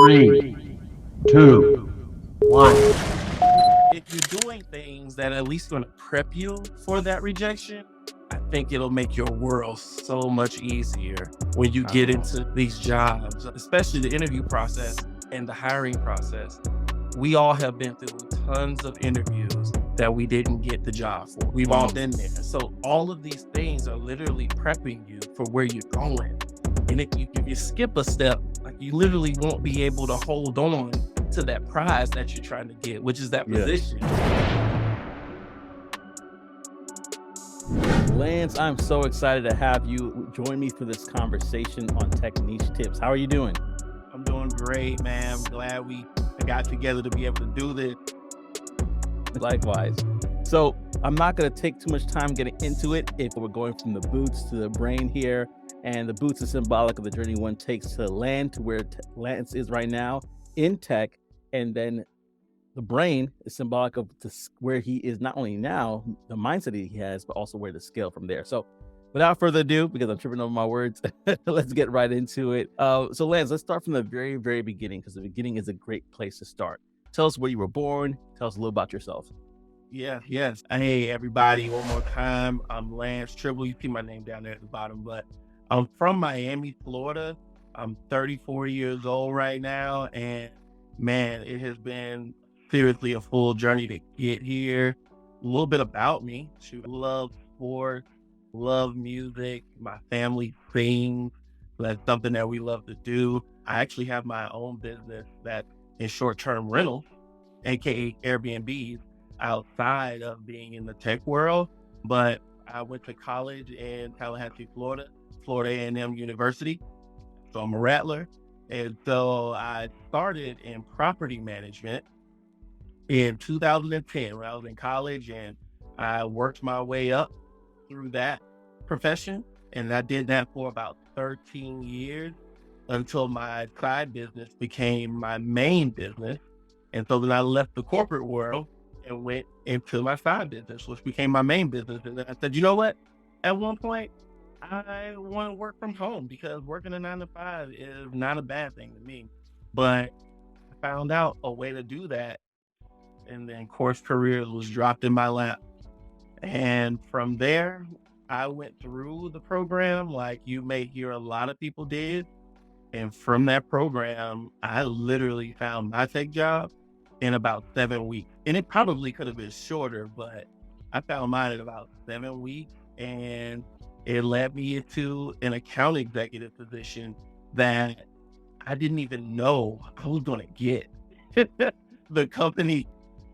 3, 2, 1. If you're doing things that at least going to prep you for that rejection, I think it'll make your world so much easier when you get into these jobs, especially the interview process and the hiring process. We all have been through tons of interviews that we didn't get the job for. We've all been there. So all of these things are literally prepping you for where you're going. And if you skip a step, like, you literally won't be able to hold on to that prize that you're trying to get, which is that position. Lance, I'm so excited to have you join me for this conversation on Tech Niche Tips. How are you doing? I'm doing great, man. I'm glad we got together to be able to do this. Likewise. So I'm not going to take too much time getting into it. If we're going from the boots to the brain here, and the boots are symbolic of the journey one takes to land to where Lance is right now in tech, and then the brain is symbolic of where he is not only now, the mindset that he has, but also where to scale from there. So without further ado, because I'm tripping over my words, let's get right into it. So Lance, let's start from the very, very beginning, because the beginning is a great place to start. Tell us where you were born. Tell us a little about yourself. Yes. Hey, everybody, one more time. I'm Lance Tribble. You see my name down there at the bottom, but I'm from Miami, Florida. I'm 34 years old right now, and man, it has been seriously a full journey to get here. A little bit about me. I love sports, love music. My family sings. That's something that we love to do. I actually have my own business that is short-term rental, aka Air BNB, outside of being in the tech world. But I went to college in Tallahassee, Florida A&M University. So I'm a Rattler. And so I started in property management in 2010 when I was in college, and I worked my way up through that profession. And I did that for about 13 years until my side business became my main business. And so then I left the corporate world and went into my side business, which became my main business. And then I said, you know what? At one point, I want to work from home, because working a 9-to-5 is not a bad thing to me. But I found out a way to do that, and then CourseCareers was dropped in my lap. And from there, I went through the program like you may hear a lot of people did. And from that program, I literally found my tech job in about 7 weeks. And it probably could have been shorter, but I found mine in about 7 weeks. And it led me into an account executive position that I didn't even know I was going to get. The company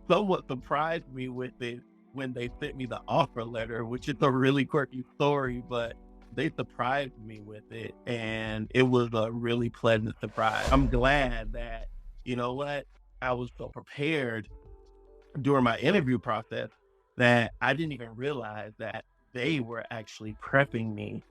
somewhat surprised me with it when they sent me the offer letter, which is a really quirky story, but they surprised me with it, and it was a really pleasant surprise. I'm glad that, you know what, I was so prepared during my interview process that I didn't even realize that they were actually prepping me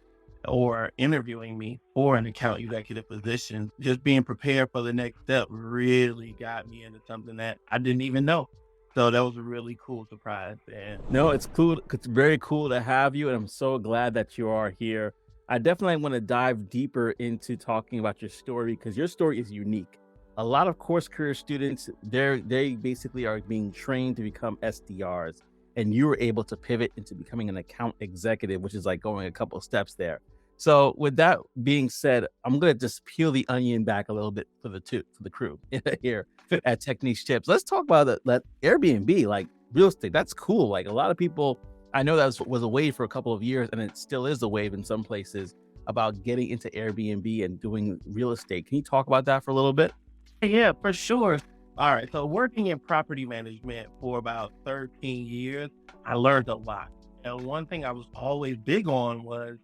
or interviewing me for an account executive position. Just being prepared for the next step really got me into something that I didn't even know. So that was a really cool surprise. And No, it's cool. It's very cool to have you, and I'm so glad that you are here. I definitely want to dive deeper into talking about your story, because your story is unique. A lot of CourseCareer students, they basically are being trained to become SDRs, and you were able to pivot into becoming an account executive, which is like going a couple of steps there. So with that being said, I'm going to just peel the onion back a little bit for the crew here at Tech Niche Tips. Let's talk about that Airbnb, like real estate. That's cool. Like, a lot of people, I know that was a wave for a couple of years, and it still is a wave in some places, about getting into Airbnb and doing real estate. Can you talk about that for a little bit? yeah, for sure. All right. So working in property management for about 13 years, I learned a lot. And one thing I was always big on was,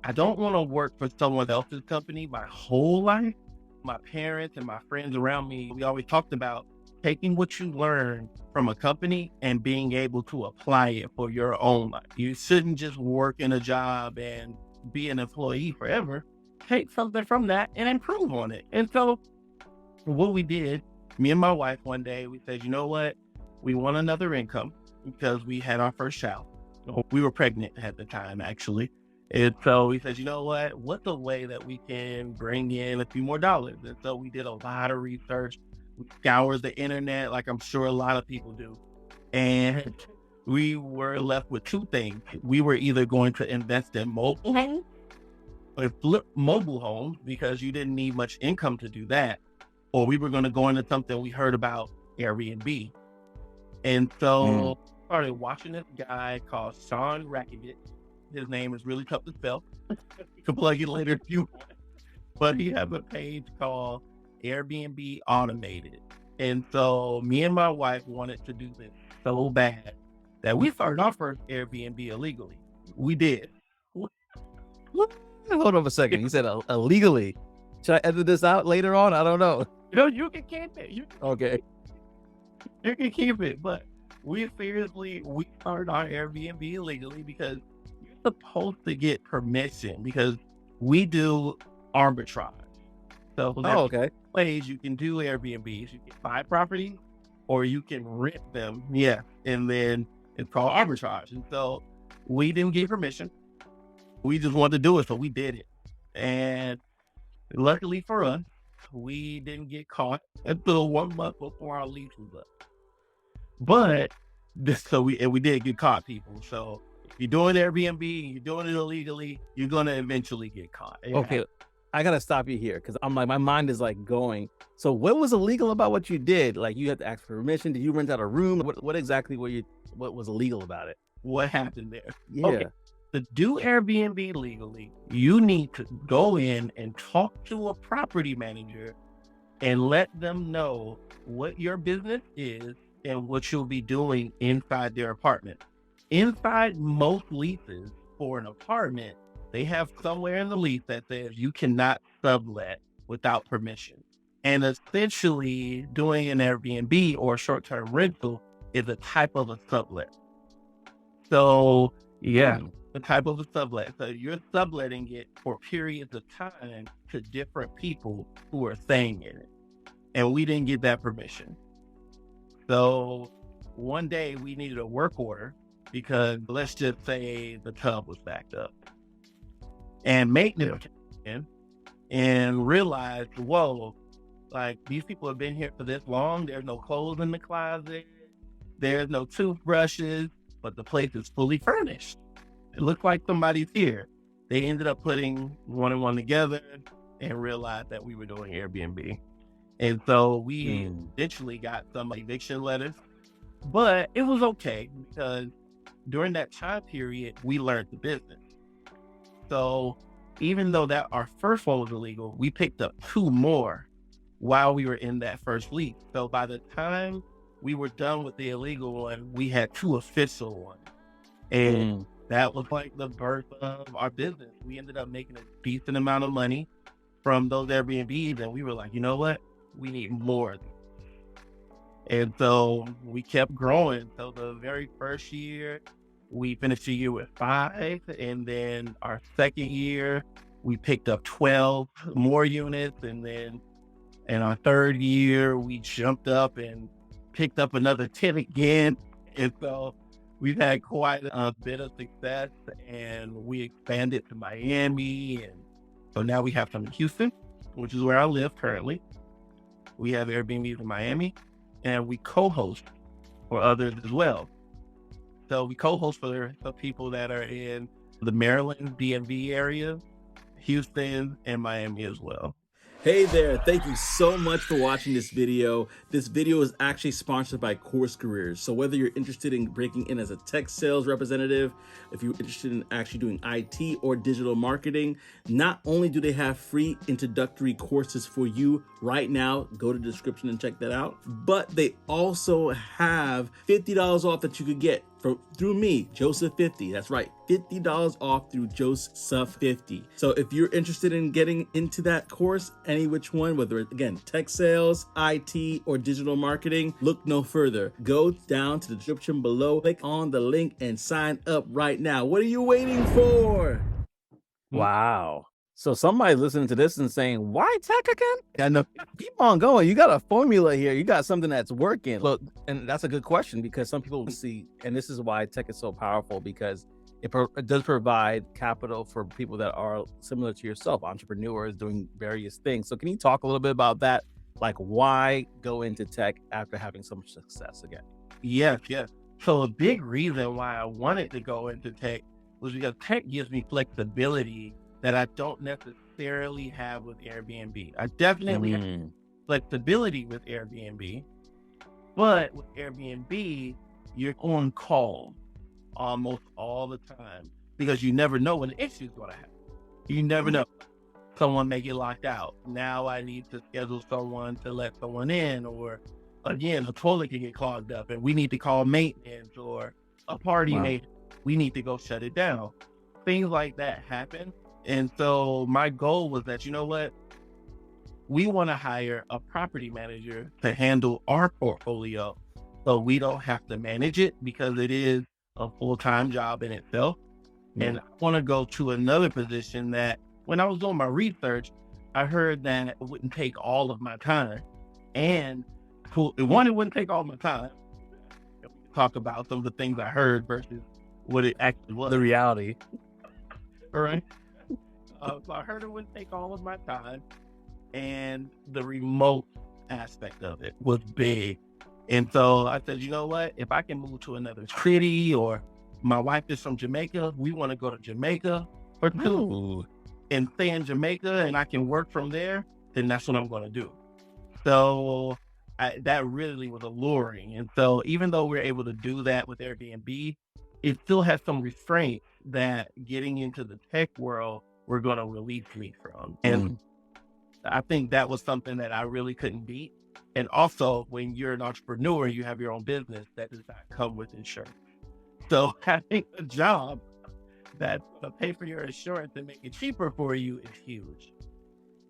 I don't want to work for someone else's company my whole life. My parents and my friends around me, we always talked about taking what you learn from a company and being able to apply it for your own life. You shouldn't just work in a job and be an employee forever. Take something from that and improve on it. And so what we did, me and my wife, one day, we said, you know what? We want another income, because we had our first child. We were pregnant at the time, actually. And so we said, you know what? What's a way that we can bring in a few more dollars? And so we did a lot of research. We scoured the internet, like I'm sure a lot of people do. And we were left with two things. We were either going to invest in mobile homes or flip mobile homes because you didn't need much income to do that, or we were going to go into something we heard about, Airbnb. And so started watching this guy called Sean Rakitic. His name is really tough to spell. You can plug it later if you want. But he has a page called Airbnb Automated. And so me and my wife wanted to do this so bad that we started our first Airbnb illegally. We did. What? Hold on a second. You said illegally. Should I edit this out later on? I don't know. No, you can keep it. Okay. You can keep it. But we started our Airbnb illegally because you're supposed to get permission because we do arbitrage. So okay. Ways you can do Airbnbs. You can buy properties or you can rent them. Yeah. And then it's called arbitrage. And so we didn't get permission. We just wanted to do it. So we did it. And luckily for us, we didn't get caught until 1 month before our lease was up. But we did get caught, people. So if you're doing Airbnb, you're doing it illegally, you're gonna eventually get caught. Yeah. Okay, I gotta stop you here because I'm like, my mind is like going. So what was illegal about what you did? Like you had to ask for permission. Did you rent out a room? What exactly what was illegal about it? What happened there? Yeah. Okay. To do Airbnb legally, you need to go in and talk to a property manager and let them know what your business is and what you'll be doing inside their apartment. Inside most leases for an apartment, they have somewhere in the lease that says you cannot sublet without permission. And essentially doing an Airbnb or short-term rental is a type of a sublet. So yeah, the type of a sublet. So you're subletting it for periods of time to different people who are staying in it. And we didn't get that permission. So one day we needed a work order because let's just say the tub was backed up. And maintenance came in and realized, whoa, like these people have been here for this long. There's no clothes in the closet. There's no toothbrushes, but the place is fully furnished. It looked like somebody's here. They ended up putting one and one together and realized that we were doing Airbnb. And so we eventually got some eviction letters, but it was okay because during that time period, we learned the business. So even though that our first one was illegal, we picked up 2 more while we were in that first lease. So by the time we were done with the illegal one, we had 2 official ones. And that was like the birth of our business. We ended up making a decent amount of money from those Airbnbs. And we were like, you know what? We need more. And so we kept growing. So the very first year, we finished the year with 5. And then our second year, we picked up 12 more units. And then in our third year, we jumped up and picked up another 10 again. And so we've had quite a bit of success, and we expanded to Miami. And so now we have some in Houston, which is where I live currently. We have Airbnbs in Miami, and we co-host for others as well. So we co-host for people that are in the Maryland DMV area, Houston, and Miami as well. Hey there, thank you so much for watching this video. This video is actually sponsored by CourseCareers. So whether you're interested in breaking in as a tech sales representative, if you're interested in actually doing IT or digital marketing, not only do they have free introductory courses for you right now, go to the description and check that out, but they also have $50 off that you could get through me, Joseph50. That's right, $50 off through Joseph50. So if you're interested in getting into that course, any which one, whether it's, again, tech sales, IT, or digital marketing, look no further. Go down to the description below, click on the link, and sign up right now. What are you waiting for? Wow. So somebody's listening to this and saying, why tech again? I know. Keep on going. You got a formula here. You got something that's working. Look, and that's a good question because some people see, and this is why tech is so powerful, because it does provide capital for people that are similar to yourself, entrepreneurs doing various things. So can you talk a little bit about that? Like, why go into tech after having so much success again? Yes, yes. So a big reason why I wanted to go into tech was because tech gives me flexibility that I don't necessarily have with Airbnb. I definitely have flexibility with Airbnb, but with Airbnb, you're on call almost all the time because you never know when the issue is going to happen. You never know. Someone may get locked out. Now I need to schedule someone to let someone in, or again, a toilet can get clogged up and we need to call maintenance, or a party we need to go shut it down. Things like that happen. And so my goal was that, you know what? We want to hire a property manager to handle our portfolio so we don't have to manage it, because it is a full-time job in itself. And I want to go to another position that, when I was doing my research, I heard that it wouldn't take all of my time. And it wouldn't take all my time. Talk about some of the things I heard versus what it actually was. The reality. All right. So I heard it wouldn't take all of my time. And the remote aspect of it was big. And so I said, you know what? If I can move to another city, or my wife is from Jamaica, we want to go to Jamaica or two and stay in Jamaica, and I can work from there, then that's what I'm going to do. So that really was alluring. And so even though we're able to do that with Airbnb, it still has some restraint that getting into the tech world, we're going to release me from. And I think that was something that I really couldn't beat. And also, when you're an entrepreneur, you have your own business, that does not come with insurance. So having a job that's going to pay for your insurance and make it cheaper for you is huge.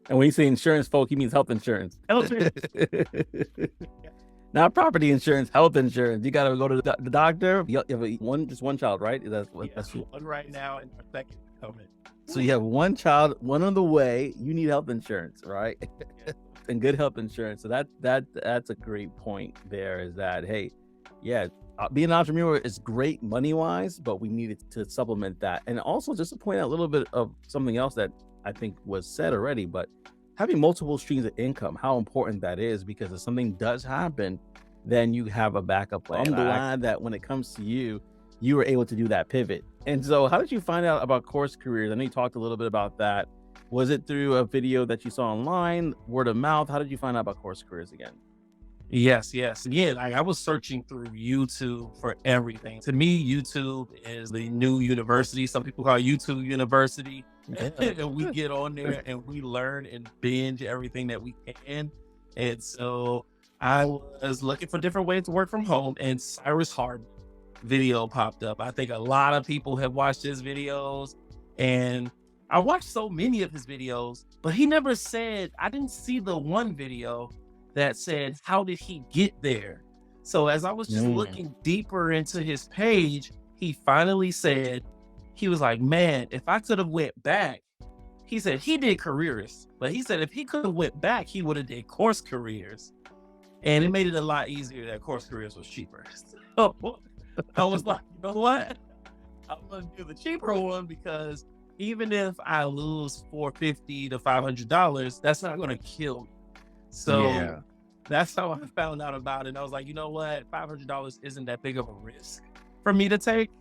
And when you say insurance, folk, he means health insurance. Health insurance. Not property insurance, health insurance. You got to go to the doctor. You have just one child, right? That's one right now, and our second is coming. So you have one child, one on the way. You need health insurance, right? And good health insurance. So that's a great point there, is that, hey, yeah, being an entrepreneur is great money-wise, but we needed to supplement that. And also, just to point out a little bit of something else that I think was said already, but having multiple streams of income, how important that is, because if something does happen, then you have a backup plan. I'm glad that when it comes to you, you were able to do that pivot. And so how did you find out about CourseCareers? I know you talked a little bit about that. Was it through a video that you saw online, word of mouth? How did you find out about CourseCareers again? Yes. Yeah, I was searching through YouTube for everything. To me, YouTube is the new university. Some people call it YouTube University. And we get on there and we learn and binge everything that we can. And so I was looking for different ways to work from home, and Cyrus Hardman video popped up. I think a lot of people have watched his videos, and I watched so many of his videos, but he never said, I didn't see the one video that said, how did he get there? So as I was just looking deeper into his page, he finally said, he was like, man, if I could have went back, he said he did careers, but he said if he could have went back, he would have did CourseCareers. And it made it a lot easier that CourseCareers was cheaper. So I was like, you know what? I'm gonna do the cheaper one, because even if I lose $450 to $500, that's not gonna kill me. So that's how I found out about it. And I was like, you know what? $500 isn't that big of a risk for me to take,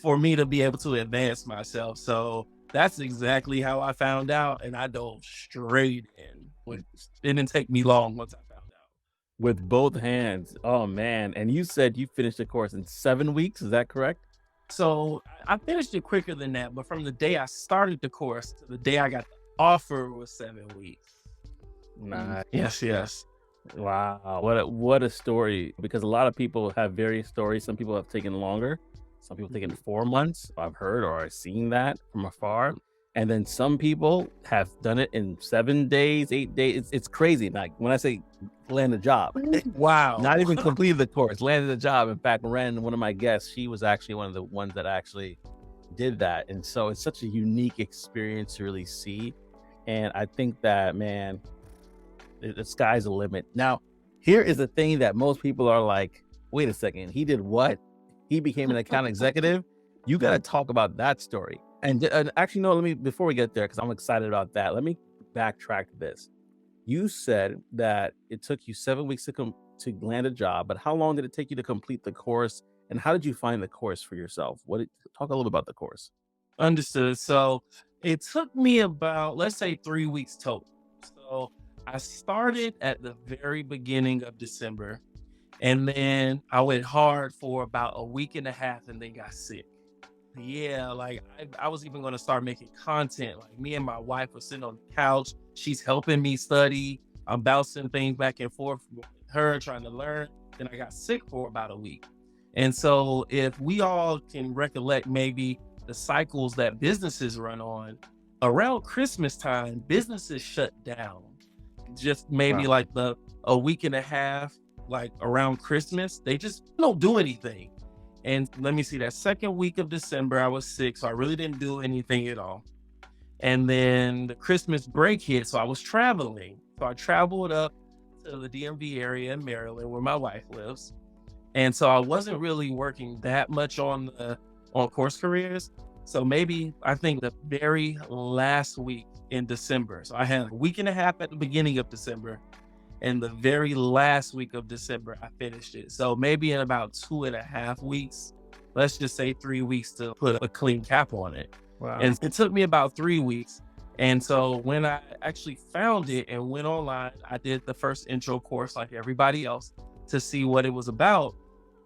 for me to be able to advance myself. So that's exactly how I found out. And I dove straight in. It didn't take me long once I found out. With both hands. Oh, man. And you said you finished the course in 7 weeks. Is that correct? So I finished it quicker than that. But from the day I started the course to the day I got the offer was 7 weeks. Nice. Yes. Wow. What a story. Because a lot of people have various stories. Some people have taken longer. Some people taken 4 months. I've heard or I've seen that from afar. And then some people have done it in 7 days, 8 days. It's crazy. Like when I say land a job, wow, not even completed the course, landed a job. In fact, Ren, one of my guests, she was actually one of the ones that actually did that. And so it's such a unique experience to really see. And I think that, man, the sky's the limit. Now, here is the thing that most people are like, wait a second, he did what? He became an account executive. You got to talk about that story. And actually, no, before we get there, because I'm excited about that, let me backtrack this. You said that it took you 7 weeks to land a job, but how long did it take you to complete the course? And how did you find the course for yourself? Talk a little bit about the course. Understood. So it took me about, let's say, 3 weeks total. So I started at the very beginning of December, and then I went hard for about a week and a half and then got sick. Yeah, like I was even going to start making content. Like me and my wife were sitting on the couch. She's helping me study. I'm bouncing things back and forth with her, trying to learn. Then I got sick for about a week. And so if we all can recollect maybe the cycles that businesses run on, around Christmas time, businesses shut down. Just maybe Wow. like a week and a half, like around Christmas, they just don't do anything. And let me see, that second week of December, I was sick, so I really didn't do anything at all. And then the Christmas break hit, so I was traveling. So I traveled up to the DMV area in Maryland, where my wife lives. And so I wasn't really working that much on CourseCareers. So maybe I think the very last week in December. So I had a week and a half at the beginning of December, and the very last week of December, I finished it. So maybe in about 2.5 weeks, let's just say 3 weeks to put a clean cap on it. Wow. And it took me about 3 weeks. And so when I actually found it and went online, I did the first intro course like everybody else to see what it was about.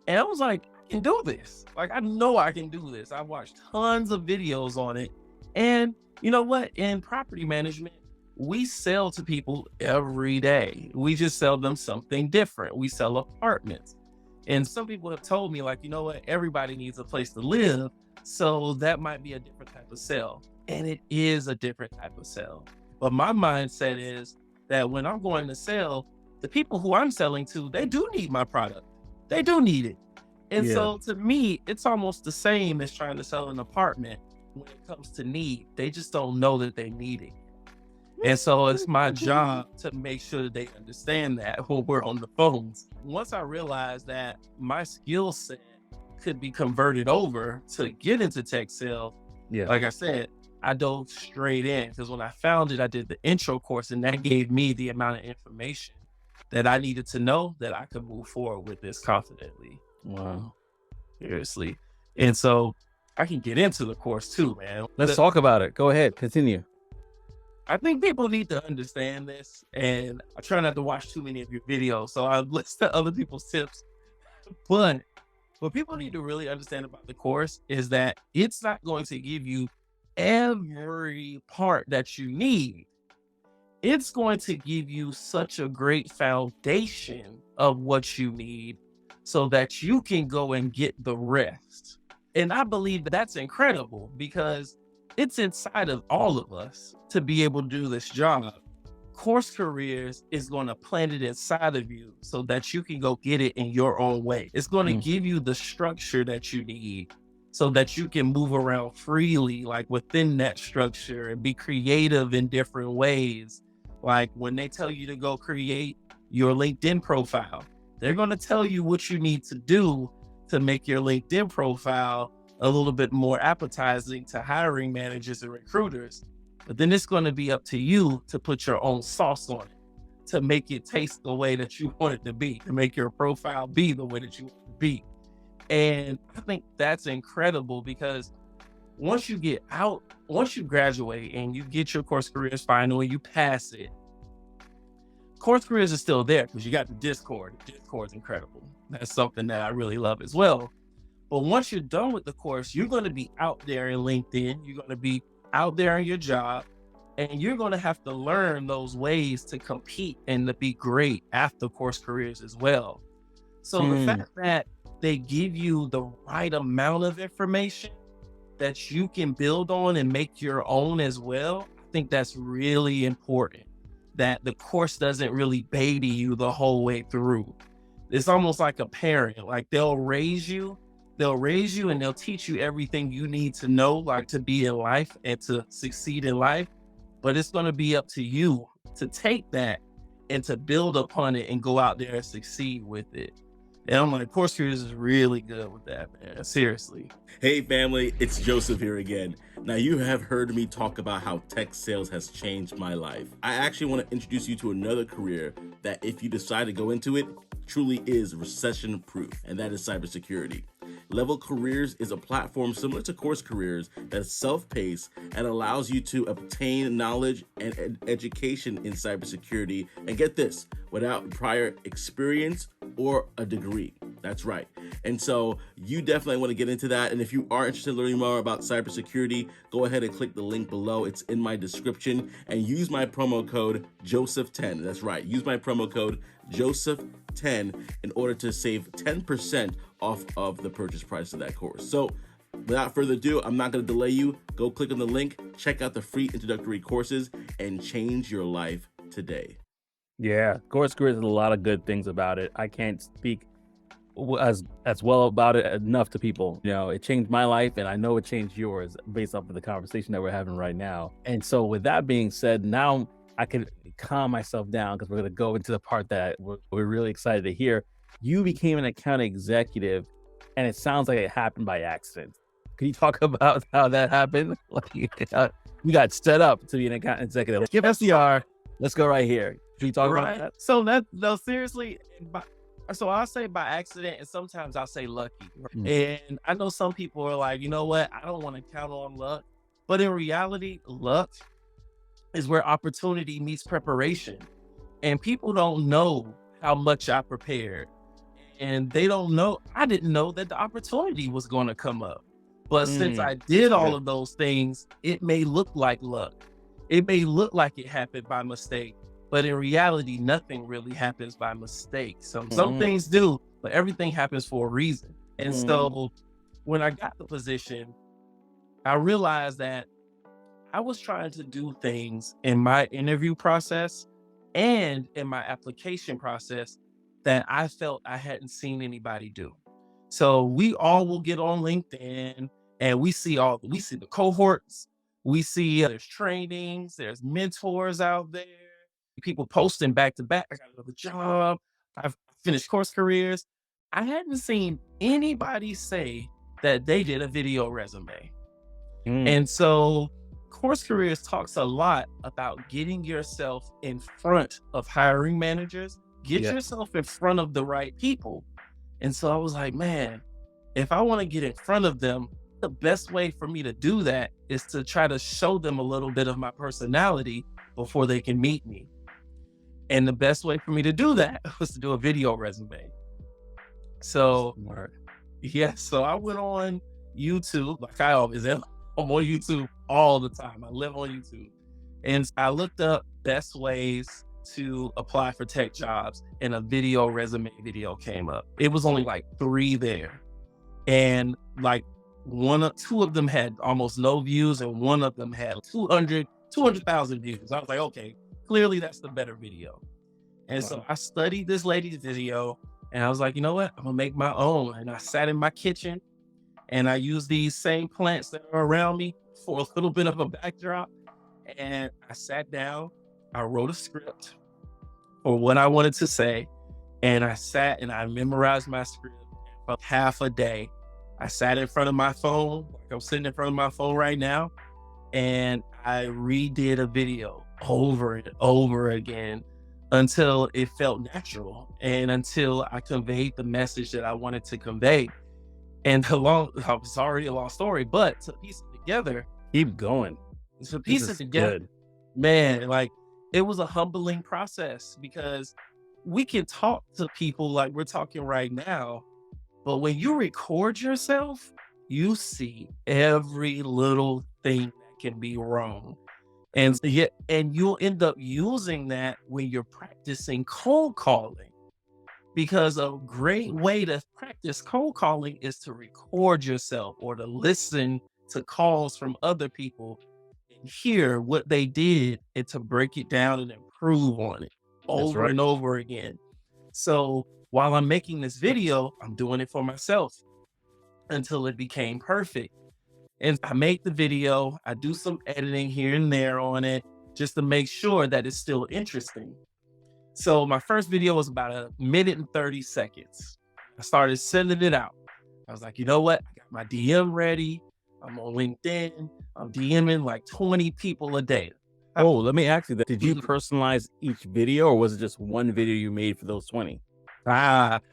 And I was like, I can do this. Like, I know I can do this. I watched tons of videos on it. And you know what? In property management, we sell to people every day. We just sell them something different. We sell apartments. And some people have told me, like, you know what? Everybody needs a place to live. So that might be a different type of sell. And it is a different type of sell. But my mindset is that when I'm going to sell, the people who I'm selling to, they do need my product. They do need it. And so to me, it's almost the same as trying to sell an apartment when it comes to need. They just don't know that they need it. And so it's my job to make sure that they understand that when we're on the phones. Once I realized that my skill set could be converted over to get into tech sales, like I said, I dove straight in, because when I found it, I did the intro course, and that gave me the amount of information that I needed to know that I could move forward with this confidently. Wow. Seriously. And so I can get into the course too, man. Let's talk about it. Go ahead. Continue. I think people need to understand this, and I try not to watch too many of your videos, so I listen to other people's tips. But what people need to really understand about the course is that it's not going to give you every part that you need. It's going to give you such a great foundation of what you need so that you can go and get the rest. And I believe that that's incredible, because it's inside of all of us to be able to do this job. CourseCareers is going to plant it inside of you so that you can go get it in your own way. It's going to give you the structure that you need so that you can move around freely, like within that structure, and be creative in different ways. Like when they tell you to go create your LinkedIn profile, they're going to tell you what you need to do to make your LinkedIn profile a little bit more appetizing to hiring managers and recruiters. But then it's going to be up to you to put your own sauce on it, to make it taste the way that you want it to be, to make your profile be the way that you want it to be. And I think that's incredible, because once you graduate and you get your CourseCareers final and you pass it, CourseCareers is still there because you got the Discord. The Discord's incredible. That's something that I really love as well. But once you're done with the course, you're going to be out there in LinkedIn. You're going to be out there in your job, and you're going to have to learn those ways to compete and to be great after CourseCareers as well. So the fact that they give you the right amount of information that you can build on and make your own as well, I think that's really important, that the course doesn't really baby you the whole way through. It's almost like a parent. Like they'll raise you and they'll teach you everything you need to know, like to be in life and to succeed in life. But it's going to be up to you to take that and to build upon it and go out there and succeed with it. And I'm like, CourseCareers is really good with that, man. Seriously. Hey family, it's Joseph here again. Now you have heard me talk about how tech sales has changed my life. I actually want to introduce you to another career that if you decide to go into it, truly is recession proof, and that is cybersecurity. Level Careers is a platform similar to CourseCareers that's self-paced and allows you to obtain knowledge and education in cybersecurity, and get this, without prior experience or a degree. That's right. And so you definitely want to get into that. And if you are interested in learning more about cybersecurity, go ahead and click the link below. It's in my description, and use my promo code Joseph10. That's right. Use my promo code Joseph10 in order to save 10% off of the purchase price of that course. So without further ado, I'm not going to delay you. Go click on the link, check out the free introductory courses, and change your life today. Yeah, CourseCareers has a lot of good things about it. I can't speak as well about it enough to people. You know, it changed my life, and I know it changed yours based off of the conversation that we're having right now. And so with that being said, now I can calm myself down because we're going to go into the part that we're really excited to hear. You became an account executive, and it sounds like it happened by accident. Can you talk about how that happened? Like you got set up to be an account executive. Let's give SDR. Let's go right here. Can you talk about that? So no, seriously. So I'll say by accident, and sometimes I'll say lucky. And I know some people are like, you know what? I don't want to count on luck. But in reality, luck is where opportunity meets preparation. And people don't know how much I prepared. And they don't know, I didn't know that the opportunity was going to come up. But since I did all of those things, it may look like luck. It may look like it happened by mistake. But in reality, nothing really happens by mistake. So some things do, but everything happens for a reason. And so when I got the position, I realized that I was trying to do things in my interview process and in my application process that I felt I hadn't seen anybody do. So we all will get on LinkedIn and we see the cohorts, we see there's trainings, there's mentors out there, people posting back to back. I got another job. I've finished CourseCareers. I hadn't seen anybody say that they did a video resume. And so CourseCareers talks a lot about getting yourself in front of hiring managers, get yourself in front of the right people. And so I was like, man, if I want to get in front of them, the best way for me to do that is to try to show them a little bit of my personality before they can meet me. And the best way for me to do that was to do a video resume. So, so I went on YouTube, like I always am. I'm on YouTube all the time. I live on YouTube. And I looked up best ways to apply for tech jobs, and a video resume video came up. It was only like 3 there. And like two of them had almost no views, and one of them had 200,000 views. I was like, okay, clearly that's the better video. And so I studied this lady's video, and I was like, you know what? I'm gonna make my own. And I sat in my kitchen and I used these same plants that are around me for a little bit of a backdrop. And I sat down, I wrote a script for what I wanted to say. And I sat and I memorized my script for half a day. I sat in front of my phone, like I'm sitting in front of my phone right now, and I redid a video over and over again until it felt natural and until I conveyed the message that I wanted to convey. And it's already a long story, but to piece it together, keep going. To piece it together, man, like it was a humbling process, because we can talk to people like we're talking right now, but when you record yourself, you see every little thing that can be wrong. And you'll end up using that when you're practicing cold calling, because a great way to practice cold calling is to record yourself or to listen to calls from other people and hear what they did and to break it down and improve on it over and over again. So while I'm making this video, I'm doing it for myself until it became perfect. And I make the video, I do some editing here and there on it just to make sure that it's still interesting. So my first video was about 1 minute and 30 seconds. I started sending it out. I was like, you know what? I got my DM ready. I'm on LinkedIn. I'm DMing like 20 people a day. Oh, let me ask you that. Did you personalize each video, or was it just one video you made for those 20?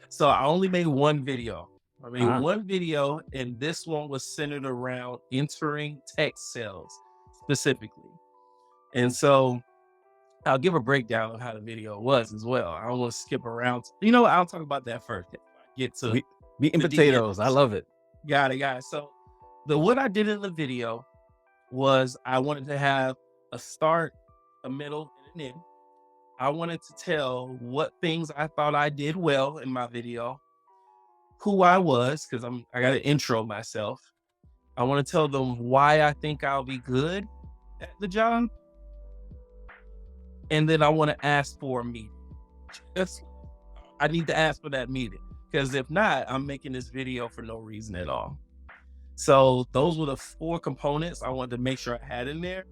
So I only made one video. I made Ah. one video, and this one was centered around entering tech sales specifically. And so I'll give a breakdown of how the video was as well. I don't want to skip around. You know what? I'll talk about that first. Get to Meat and the potatoes. DMs. I love it. Got it. So what I did in the video was I wanted to have a start, a middle, and an end. I wanted to tell what things I thought I did well in my video, who I was, because I got to intro myself. I want to tell them why I think I'll be good at the job. And then I want to ask for a meeting. I need to ask for that meeting, because if not, I'm making this video for no reason at all. So those were the 4 components I wanted to make sure I had in there.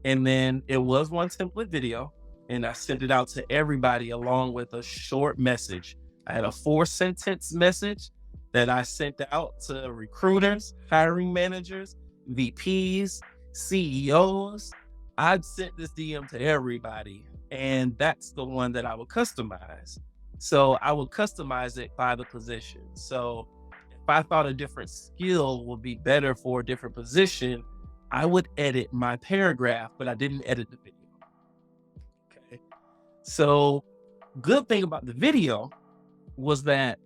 And then it was one template video, and I sent it out to everybody along with a short message. I had a 4-sentence message that I sent out to recruiters, hiring managers, VPs, CEOs. I'd sent this DM to everybody, and that's the one that I would customize. So I would customize it by the position. So if I thought a different skill would be better for a different position, I would edit my paragraph, but I didn't edit the video. Okay. So good thing about the video was that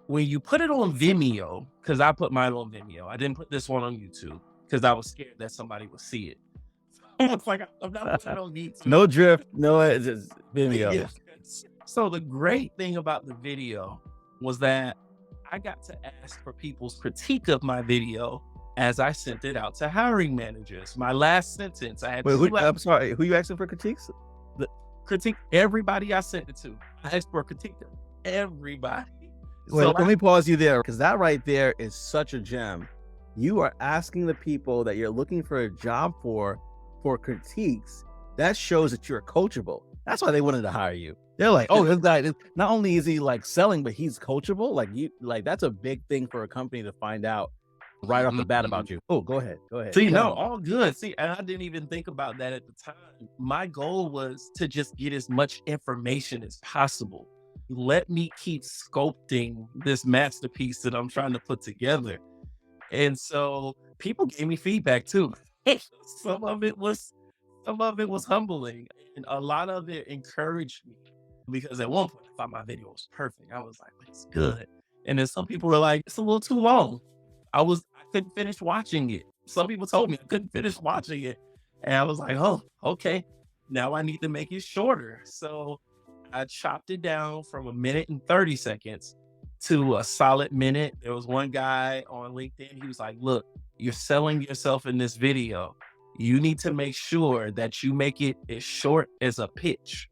when you put it on Vimeo, because I put mine on Vimeo, I didn't put this one on YouTube because I was scared that somebody would see it. It's like, I'm not, I don't need to. No drift, no, it's just Vimeo. Yeah. So the great thing about the video was that I got to ask for people's critique of my video as I sent it out to hiring managers. My last sentence, I had I'm sorry, who you asking for critiques? critique everybody I sent it to. I asked for a critique of everybody. Wait, So let me pause you there, because that right there is such a gem. You are asking the people that you're looking for a job for critiques. That shows that you're coachable. That's why they wanted to hire you. They're like, oh, this guy, not only is he like selling, but he's coachable. Like that's a big thing for a company to find out right off the bat about you. Oh, go ahead. See, no, all good. See, and I didn't even think about that at the time. My goal was to just get as much information as possible. Let me keep sculpting this masterpiece that I'm trying to put together. And so people gave me feedback too. Some of it was humbling, and a lot of it encouraged me, because at one point I thought my video was perfect. I was like, it's good. And then some people were like, it's a little too long. I couldn't finish watching it. Some people told me I couldn't finish watching it. And I was like, oh, okay. Now I need to make it shorter. So I chopped it down from 1 minute and 30 seconds to a solid minute. There was one guy on LinkedIn. He was like, look, you're selling yourself in this video. You need to make sure that you make it as short as a pitch.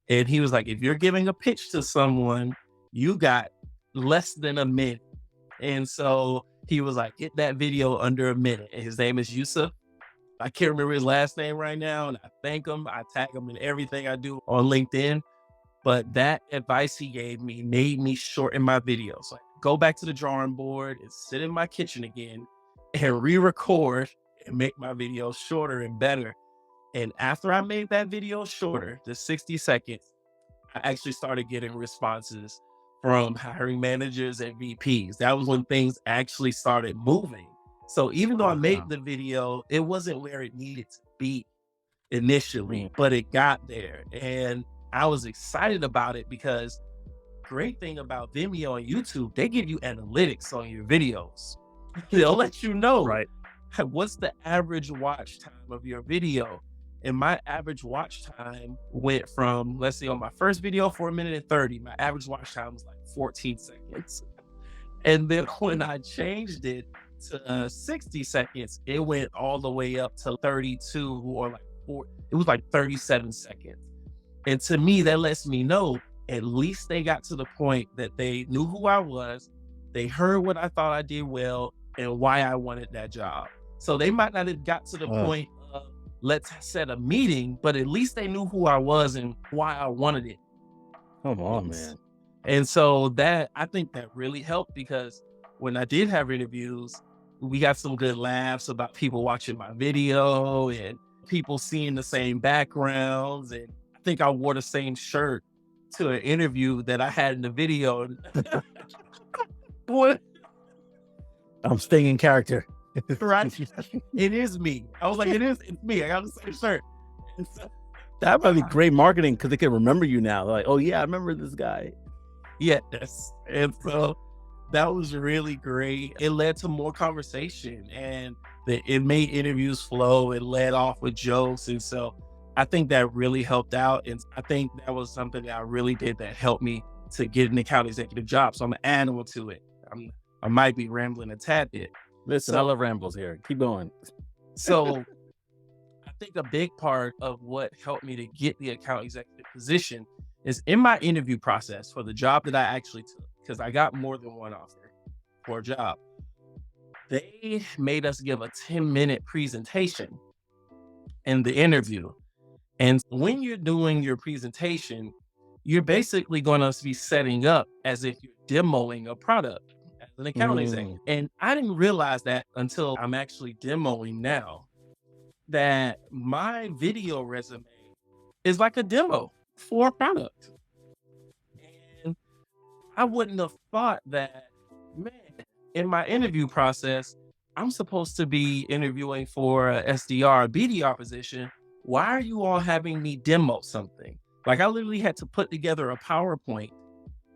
And he was like, if you're giving a pitch to someone, you got less than a minute. And so he was like, get that video under a minute. And his name is Yusuf. I can't remember his last name right now. And I thank him. I tag him in everything I do on LinkedIn. But that advice he gave me made me shorten my videos. So I go back to the drawing board and sit in my kitchen again and re-record and make my videos shorter and better. And after I made that video shorter, the 60 seconds, I actually started getting responses from hiring managers and VPs. That was when things actually started moving. So even though I made the video, it wasn't where it needed to be initially, but it got there. And I was excited about it, because great thing about Vimeo and YouTube, they give you analytics on your videos. They'll let you know, right, what's the average watch time of your video. And my average watch time went from, let's see, on my first video, 4 minutes and 30, my average watch time was like 14 seconds. And then when I changed it to 60 seconds, it went all the way up to 32 or like 4, it was like 37 seconds. And to me, that lets me know at least they got to the point that they knew who I was, they heard what I thought I did well, and why I wanted that job. So they might not have got to the point of let's set a meeting, but at least they knew who I was and why I wanted it. Come on, man. And so I think that really helped, because when I did have interviews, we got some good laughs about people watching my video and people seeing the same backgrounds. And I think I wore the same shirt to an interview that I had in the video. What? I'm staying in character. Right? It is me. I was like, it's me. I got the same shirt. And so, That might be great marketing because they can remember you now. Like, oh yeah, I remember this guy. yes. And so that was really great. It led to more conversation, and it made interviews flow. It led off with jokes. And so I think that really helped out. And I think that was something that I really did that helped me to get an account executive job. So I'm an animal to it. I might be rambling a tad bit. Listen, I love rambles here. Keep going. So I think a big part of what helped me to get the account executive position is in my interview process for the job that I actually took, because I got more than one offer for a job. They made us give a 10-minute presentation in the interview. And when you're doing your presentation, you're basically going to be setting up as if you're demoing a product as an account executive. And I didn't realize that until I'm actually demoing now, that my video resume is like a demo for a product. And I wouldn't have thought that, man, in my interview process, I'm supposed to be interviewing for a SDR, a BDR position. Why are you all having me demo something? Like, I literally had to put together a PowerPoint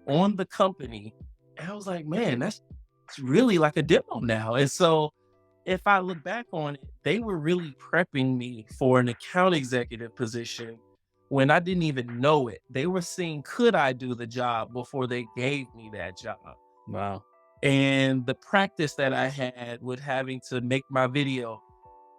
on the company. And I was like, man, it's really like a demo now. And so if I look back on it, they were really prepping me for an account executive position when I didn't even know it. They were seeing, could I do the job before they gave me that job? Wow. And the practice that I had with having to make my video,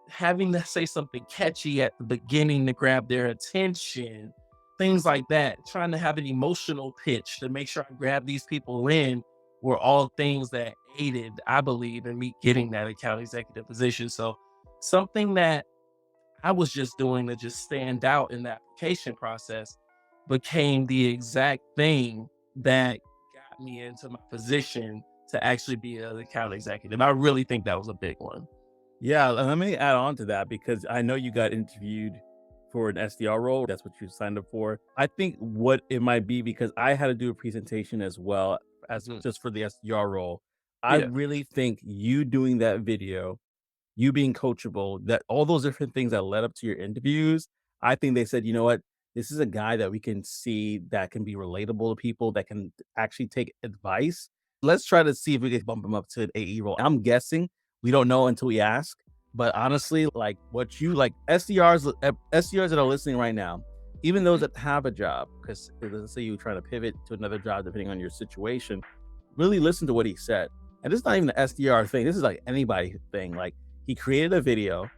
having to say something catchy at the beginning to grab their attention, things like that, trying to have an emotional pitch to make sure I grab these people in, were all things that aided, I believe, in me getting that account executive position. So something that I was just doing to just stand out in the application process became the exact thing that got me into my position to actually be an account executive. I really think that was a big one. Yeah, let me add on to that because I know you got interviewed for an SDR role. That's what you signed up for. I think what it might be, because I had to do a presentation as well as just for the SDR role. I really think you doing that video, you being coachable, that all those different things that led up to your interviews, I think they said, you know what, this is a guy that we can see that can be relatable to people, that can actually take advice. Let's try to see if we can bump him up to an AE role. I'm guessing, we don't know until we ask, but honestly, like what you like SDRs that are listening right now, even those that have a job, because let's say you're trying to pivot to another job, depending on your situation, really listen to what he said. And this is not even the SDR thing. This is like anybody thing. Like, he created a video.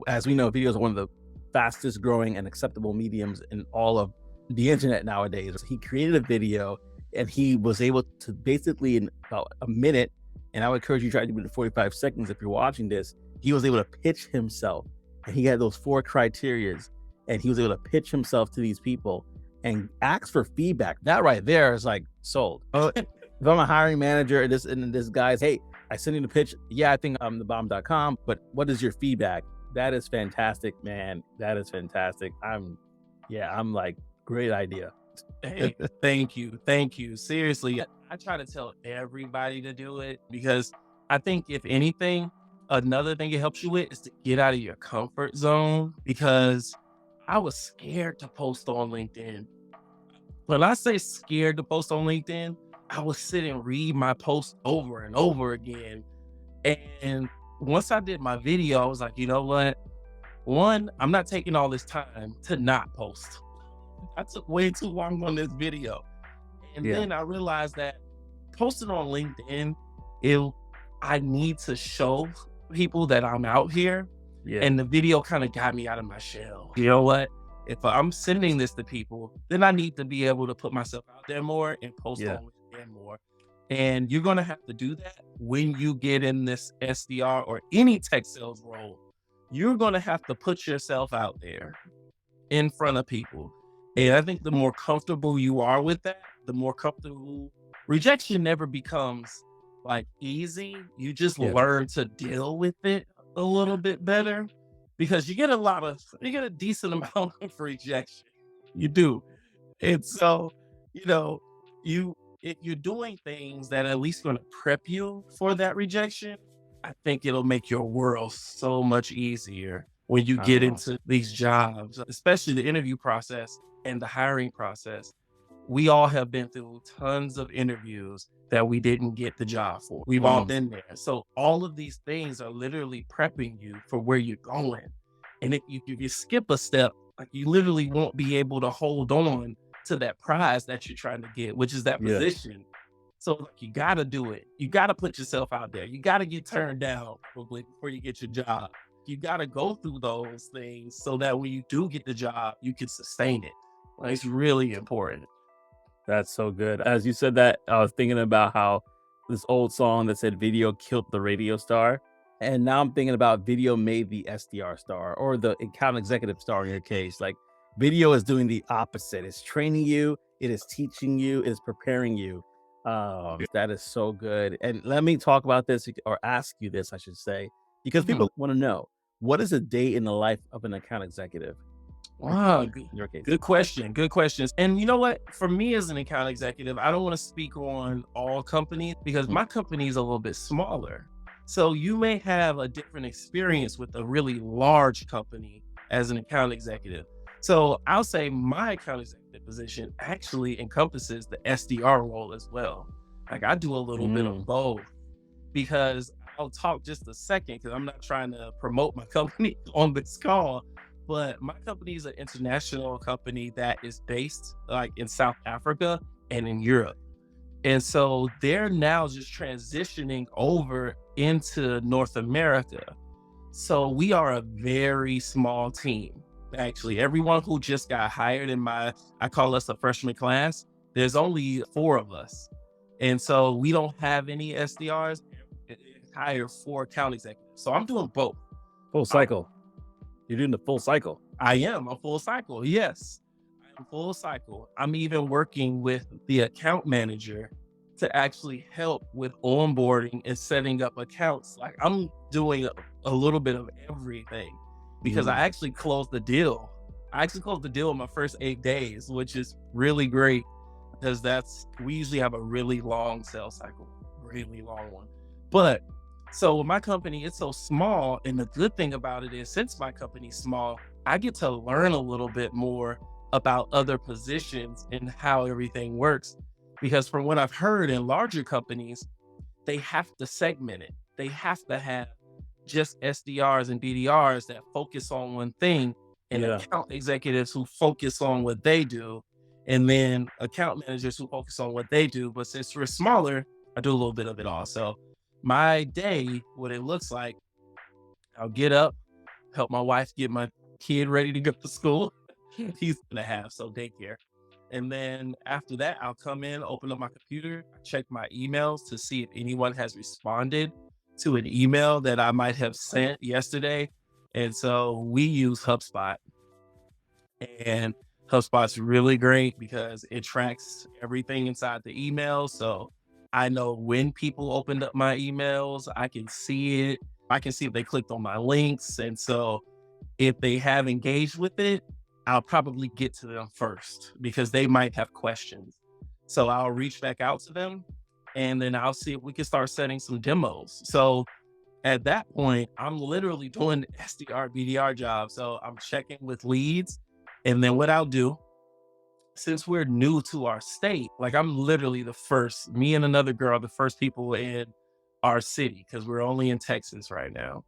As we know, videos are one of the fastest growing and acceptable mediums in all of the internet nowadays. He created a video and he was able to basically, in about a minute, and I would encourage you to try to do it in 45 seconds if you're watching this, he was able to pitch himself. And he had those 4 criterias, and he was able to pitch himself to these people and ask for feedback. That right there is like sold. If I'm a hiring manager and this guy's, hey, I sent you the pitch. Yeah, I think I'm thebomb.com, but what is your feedback? That is fantastic, man. That is fantastic. I'm like, great idea. Hey, thank you. Seriously, I try to tell everybody to do it because I think if anything, another thing it helps you with is to get out of your comfort zone, because I was scared to post on LinkedIn. When I say scared to post on LinkedIn, I would sit and read my posts over and over again. And once I did my video, I was like, you know what? One, I'm not taking all this time to not post. I took way too long on this video. And then I realized that posting on LinkedIn, I need to show people that I'm out here. And the video kind of got me out of my shell. You know what? If I'm sending this to people, then I need to be able to put myself out there more and post on LinkedIn more. And you're going to have to do that when you get in this SDR or any tech sales role. You're going to have to put yourself out there in front of people. And I think the more comfortable you are with that, the more comfortable. Rejection never becomes like easy. You just Yeah. learn to deal with it a little bit better, because you get a decent amount of rejection. You do. And so, you know, if you're doing things that at least going to prep you for that rejection, I think it'll make your world so much easier when you get into these jobs, especially the interview process and the hiring process. We all have been through tons of interviews that we didn't get the job for. We've all been there. So all of these things are literally prepping you for where you're going. And if you skip a step, like, you literally won't be able to hold on to that prize that you're trying to get, which is that position. So like, you got to do it. You got to put yourself out there. You got to get turned down probably before you get your job. You got to go through those things so that when you do get the job, you can sustain it. Like, it's really important. That's so good. As you said that, I was thinking about how this old song that said video killed the radio star. And now I'm thinking about video made the SDR star, or the account executive star in your case. Like, video is doing the opposite. It's training you. It is teaching you. It is preparing you. That is so good. And let me talk about this, or ask you this, I should say, because people want to know, what is a day in the life of an account executive? Wow, In your case. good question. Good questions. And you know what? For me as an account executive, I don't want to speak on all companies, because my company is a little bit smaller. So you may have a different experience with a really large company as an account executive. So I'll say my account executive position actually encompasses the SDR role as well. Like, I do a little bit of both, because I'll talk just a second, because I'm not trying to promote my company on this call. But my company is an international company that is based like in South Africa and in Europe. And so they're now just transitioning over into North America. So we are a very small team. Actually, everyone who just got hired in I call us a freshman class, there's only 4 of us. And so we don't have any SDRs, hire 4 account executives. So I'm doing both. Full cycle. You're doing the full cycle. I am a full cycle. Yes, I'm full cycle. I'm even working with the account manager to actually help with onboarding and setting up accounts. Like, I'm doing a little bit of everything, because I actually closed the deal. I actually closed the deal in my first 8 days, which is really great, because we usually have a really long sales cycle, really long one. But so with my company, it's so small. And the good thing about it is, since my company's small, I get to learn a little bit more about other positions and how everything works. Because from what I've heard, in larger companies, they have to segment it. They have to have just SDRs and BDRs that focus on one thing, and account executives who focus on what they do, and then account managers who focus on what they do. But since we're smaller, I do a little bit of it all. So my day, what it looks like, I'll get up, help my wife get my kid ready to go to school. He's 1.5, so daycare. And then after that, I'll come in, open up my computer, check my emails to see if anyone has responded to an email that I might have sent yesterday. And so we use HubSpot. And HubSpot's really great because it tracks everything inside the email. So I know when people opened up my emails, I can see it. I can see if they clicked on my links. And so if they have engaged with it, I'll probably get to them first because they might have questions. So I'll reach back out to them and then I'll see if we can start setting some demos. So at that point, I'm literally doing the SDR, BDR job. So I'm checking with leads. And then what I'll do, since we're new to our state, like I'm literally me and another girl, the first people in our city, because we're only in Texas right now.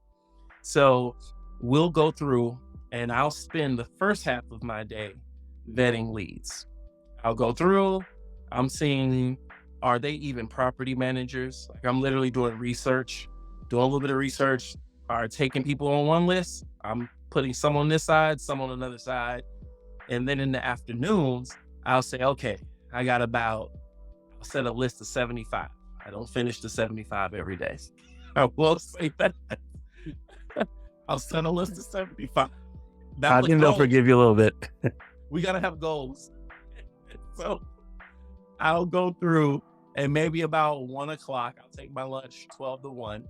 So we'll go through and I'll spend the first half of my day vetting leads. I'll go through, I'm seeing, are they even property managers? Like I'm literally doing research, doing a little bit of research, are taking people on one list. I'm putting some on this side, some on another side. And then in the afternoons, I'll say, okay, I'll set a list of 75. I don't finish the 75 every day. I will say that. I'll set a list of 75. I think they'll forgive you a little bit. We got to have goals. So I'll go through, and maybe about 1 o'clock, I'll take my lunch, 12 to 1.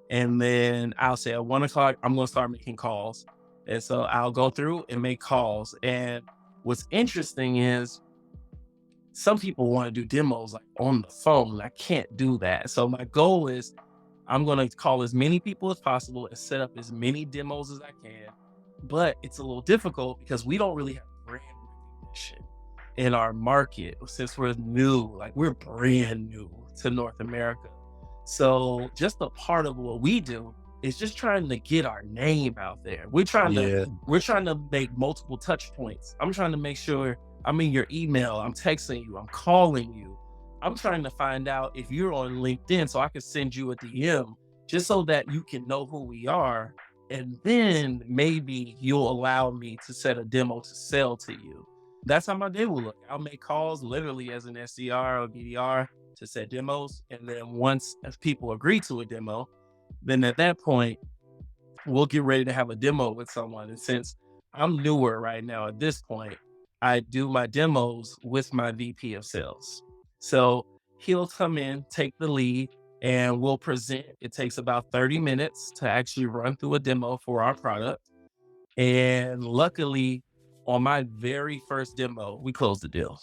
And then I'll say at 1 o'clock, I'm going to start making calls. And so I'll go through and make calls. And what's interesting is some people want to do demos like on the phone. I can't do that. So my goal is I'm going to call as many people as possible and set up as many demos as I can. But it's a little difficult because we don't really have brand recognition in our market since we're new, like we're brand new to North America. So just a part of what we do is just trying to get our name out there. We're trying to make multiple touch points. I'm trying to make sure I'm in your email, I'm texting you, I'm calling you. I'm trying to find out if you're on LinkedIn so I can send you a DM just so that you can know who we are. And then maybe you'll allow me to set a demo to sell to you. That's how my day will look. I'll make calls literally as an SDR or BDR to set demos. And then once if people agree to a demo, then at that point, we'll get ready to have a demo with someone. And since I'm newer right now at this point, I do my demos with my VP of sales. So he'll come in, take the lead, and we'll present. It takes about 30 minutes to actually run through a demo for our product. And luckily, on my very first demo, we closed the deal.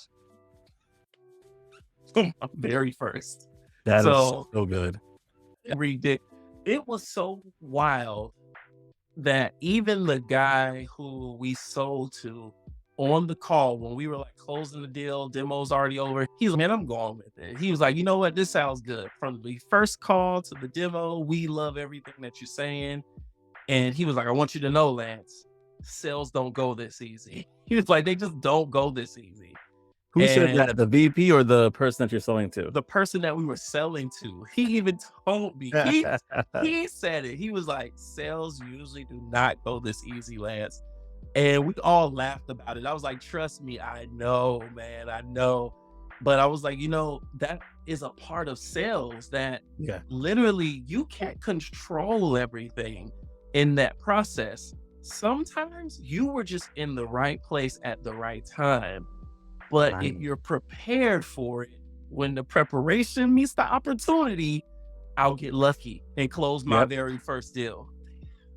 Very first. That is so good. It was so wild that even the guy who we sold to on the call, when we were like closing the deal, demo's already over, he's like, man, I'm going with it. He was like, you know what, this sounds good. From the first call to the demo, we love everything that you're saying. And he was like, I want you to know, Lance, sales don't go this easy. He was like, they just don't go this easy. Who said that? The VP or the person that you're selling to? The person that we were selling to. He even told me. He said it. He was like, sales usually do not go this easy, Lance. And we all laughed about it. I was like, trust me, I know, man, I know. But I was like, that is a part of sales that literally you can't control everything in that process. Sometimes you were just in the right place at the right time. But if you're prepared for it, when the preparation meets the opportunity, I'll get lucky and close my very first deal.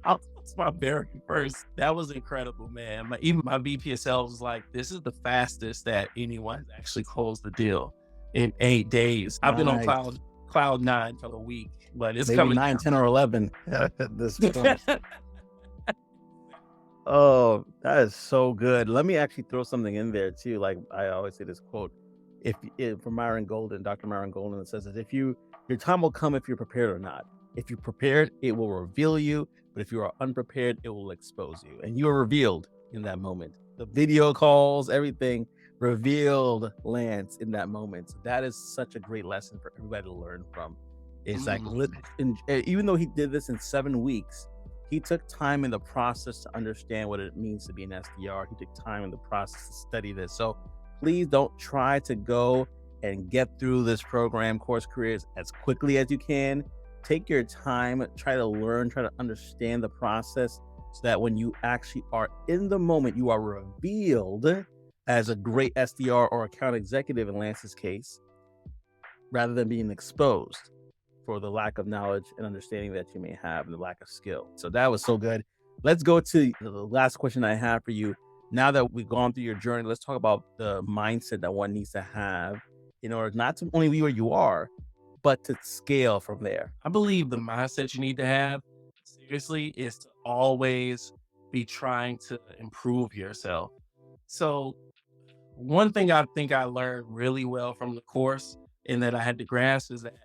It's my very first. That was incredible, man. Even my VP of sales was like, this is the fastest that anyone has actually closed the deal in 8 days. I've been on cloud 9 for a week, but it's maybe coming 9, down. 10, or 11 at this point. Oh, that is so good. Let me actually throw something in there too. Like I always say this quote, from Myron Golden, Dr. Myron Golden, it says that your time will come if you're prepared or not. If you're prepared, it will reveal you. But if you are unprepared, it will expose you. And you are revealed in that moment. The video calls, everything revealed Lance in that moment. So that is such a great lesson for everybody to learn from. It's like, even though he did this in 7 weeks, he took time in the process to understand what it means to be an SDR. He took time in the process to study this. So please don't try to go and get through this program, CourseCareers, as quickly as you can. Take your time, try to learn, try to understand the process so that when you actually are in the moment, you are revealed as a great SDR or account executive in Lance's case, rather than being exposed for the lack of knowledge and understanding that you may have and the lack of skill. So that was so good. Let's go to the last question I have for you. Now that we've gone through your journey, let's talk about the mindset that one needs to have in order not to only be where you are, but to scale from there. I believe the mindset you need to have, seriously, is to always be trying to improve yourself. So one thing I think I learned really well from the course and that I had to grasp is that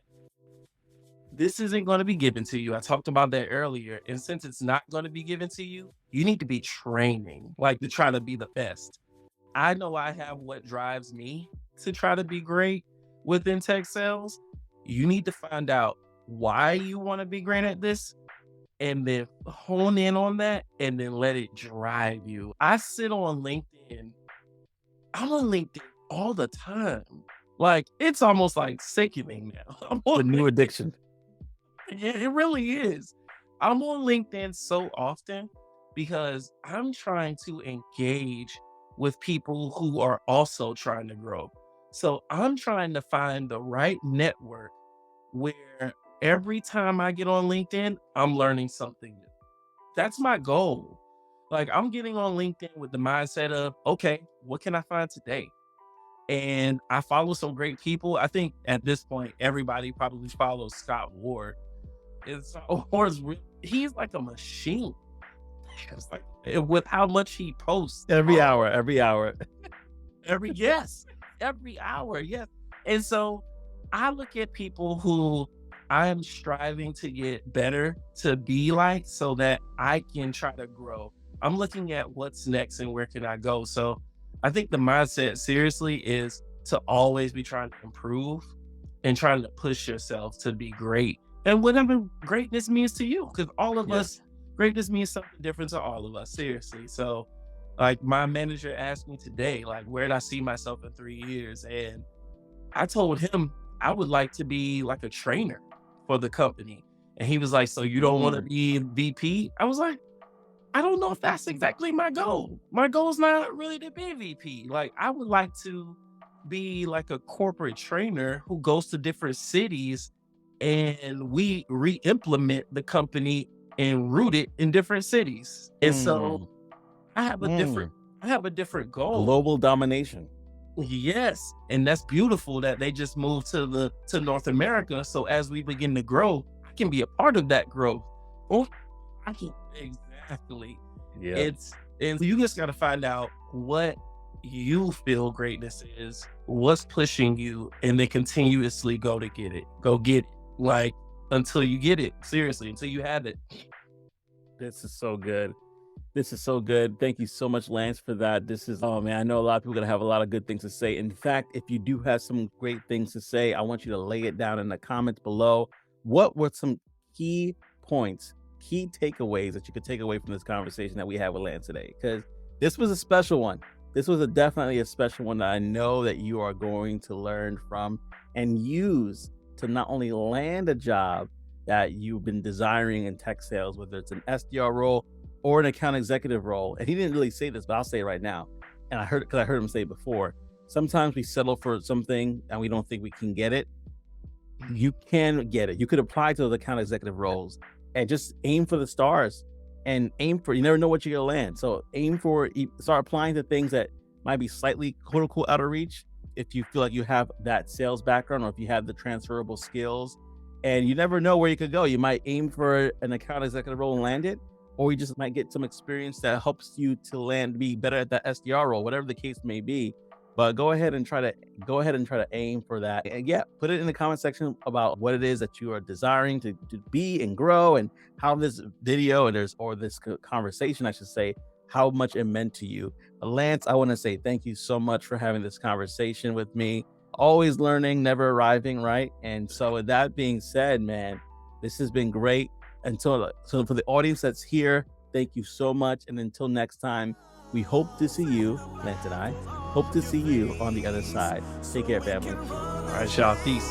this isn't going to be given to you. I talked about that earlier. And since it's not going to be given to you, you need to be training, like to try to be the best. I know I have what drives me to try to be great within tech sales. You need to find out why you want to be great at this and then hone in on that and then let it drive you. I sit on LinkedIn. I'm on LinkedIn all the time. Like, it's almost like sickening now. I'm on The new addiction. Yeah, it really is. I'm on LinkedIn so often because I'm trying to engage with people who are also trying to grow. So I'm trying to find the right network where every time I get on LinkedIn, I'm learning something new. That's my goal. Like I'm getting on LinkedIn with the mindset of, okay, what can I find today? And I follow some great people. I think at this point, everybody probably follows Scott Ward. And Scott Ward's he's like a machine. It's like with how much he posts Every hour, every hour. yes, every hour, yes. And so I look at people who I am striving to get better to be like so that I can try to grow. I'm looking at what's next and where can I go. So I think the mindset seriously is to always be trying to improve and trying to push yourself to be great. And whatever greatness means to you, because all of us, greatness means something different to all of us, seriously. So like my manager asked me today, like, where did I see myself in 3 years? And I told him I would like to be like a trainer for the company. And he was like, so you don't want to be VP? I was like, I don't know if that's exactly my goal. My goal is not really to be VP. Like I would like to be like a corporate trainer who goes to different cities and we re-implement the company and root it in different cities. And so I have a different goal. Global domination. Yes. And that's beautiful that they just moved to North America. So as we begin to grow, I can be a part of that growth. Oh, I can exactly. Yeah. And you just gotta find out what you feel greatness is, what's pushing you, and then continuously go to get it. Go get it. Like until you get it. Seriously, until you have it. This is so good. This is so good. Thank you so much, Lance, for that. This is, oh man, I know a lot of people are going to have a lot of good things to say. In fact, if you do have some great things to say, I want you to lay it down in the comments below. What were some key points, key takeaways that you could take away from this conversation that we had with Lance today? Because this was a special one. This was definitely a special one that I know that you are going to learn from and use to not only land a job that you've been desiring in tech sales, whether it's an SDR role or an account executive role. And he didn't really say this, but I'll say it right now. And I heard him say it before. Sometimes we settle for something and we don't think we can get it. You can get it. You could apply to those account executive roles and just aim for the stars and aim for, you never know what you're gonna land. So start applying to things that might be slightly quote unquote out of reach. If you feel like you have that sales background or if you have the transferable skills, and you never know where you could go. You might aim for an account executive role and land it, or you just might get some experience that helps you to be better at that SDR role, whatever the case may be. But go ahead and try to aim for that. And yeah, put it in the comment section about what it is that you are desiring to be and grow, and how this video or this conversation, I should say, how much it meant to you. Lance, I want to say thank you so much for having this conversation with me. Always learning, never arriving, right? And so with that being said, man, this has been great. So for the audience that's here, thank you so much. And until next time, we hope to see you, Lance and I, hope to see you on the other side. Take care, family. All right, y'all. Peace.